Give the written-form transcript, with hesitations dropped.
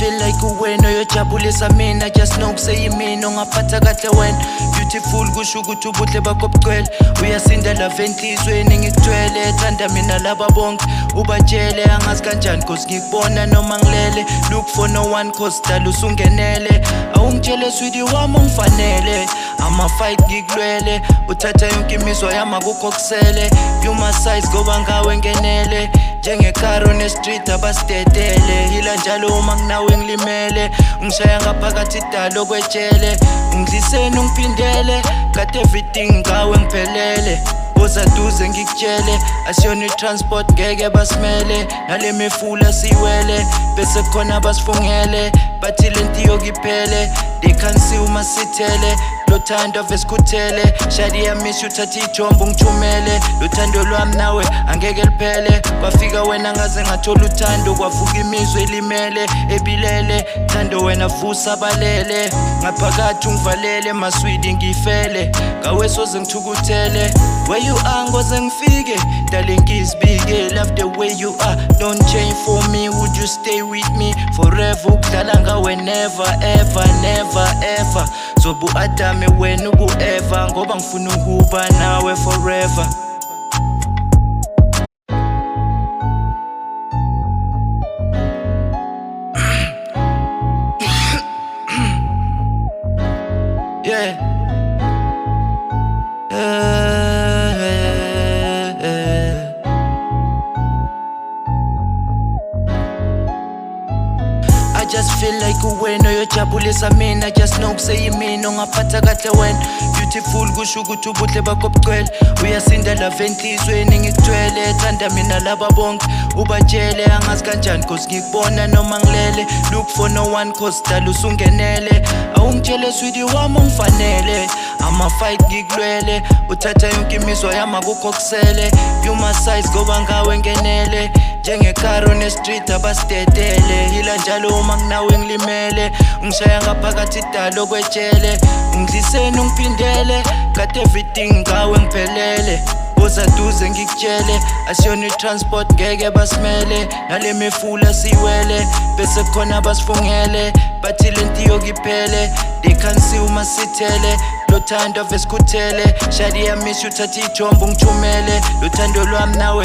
feel like uwena uyojabulisa mina. Just know kuseyimina ongaphatha kahle wena. Beautiful kusho ukuthi ubuhle bakho bucwele. Uyasinda love enhlizweni ngikuthwele. Thanda mina laba bonke ubatshele angazi kanjani cause ngikubona noma ngilele. Look for no one cause dala usungenele. Awungitshele sweetie wami ungifanele. Ama fight ngikulwele. Uthatha yonke imizwa yami akukho kusele. You my size ngoba ngawe ngenele. Njengekaro ne-street abasitetele. Hila njalo uma nginawe ngilimele. Ngishaya ngaphakathi idalo kwetshele. Ungidliseni ungiphindele. Got everything ngawe ngiphelele. Boza duze ngikutshele. Asiyona i-transport ngeke basimele. Nale mifula siwele. Bese khona basifungele. Bathi lenti yokiphele. They can't see uma sithele. Lothando vesikhuthele. Shadi yamiss uthatha ijombo ngithumele. Lothando lwami nawe angeke liphele. Kwafika wena ngaze ngathola uthando. Kwavuka imizwa elimele ebilele. Thando wena vusa balele. Ngaphakathi ungivalele maswidi ngifele. Ngawe soze ngithukuthele. Where you are ngoze ngifike. Dale ngizibike. Love the way you are. Don't change for me. Would you stay with me forever? Ukudlala ngawe never ever never ever. Zobu adame wena ubu-ever ngoba ngifuna ukuba nawe forever. Yeah. I just feel like uwena uyojabulisa mina. Just know kuseyimina ongaphatha kahle wena. Beautiful kusho ukuthi ubuhle bakho bucwele. Uyasinda love enhlizweni ngikuthwele. Thanda mina laba bonke ubatshele angazi kanjani cause ngikubona noma ngilele. Look for no one cause dala usungenele. Awungitshele sweetie wami ungifanele. Ama fight ngikulwele. Uthatha yonke imizwa yami akukho kusele. You my size ngoba ngawe ngenele. Njengekaro ne-street abasitetele. Hila njalo uma nginawe ngilimele. Ngishaya ngaphakathi idalo kwetshele. Ungidliseni ungiphindele. Got everything ngawe ngiphelele. Boza duze ngikutshele. Asiyona i-transport ngeke basimele. Nale mifula siwele. Bese khona basifungele. Bathi lenti yokiphele. They can't see uma sithele. Lothando vesikhuthele. Shadi yamiss uthatha ijombo ngithumele. Lothando lwami nawe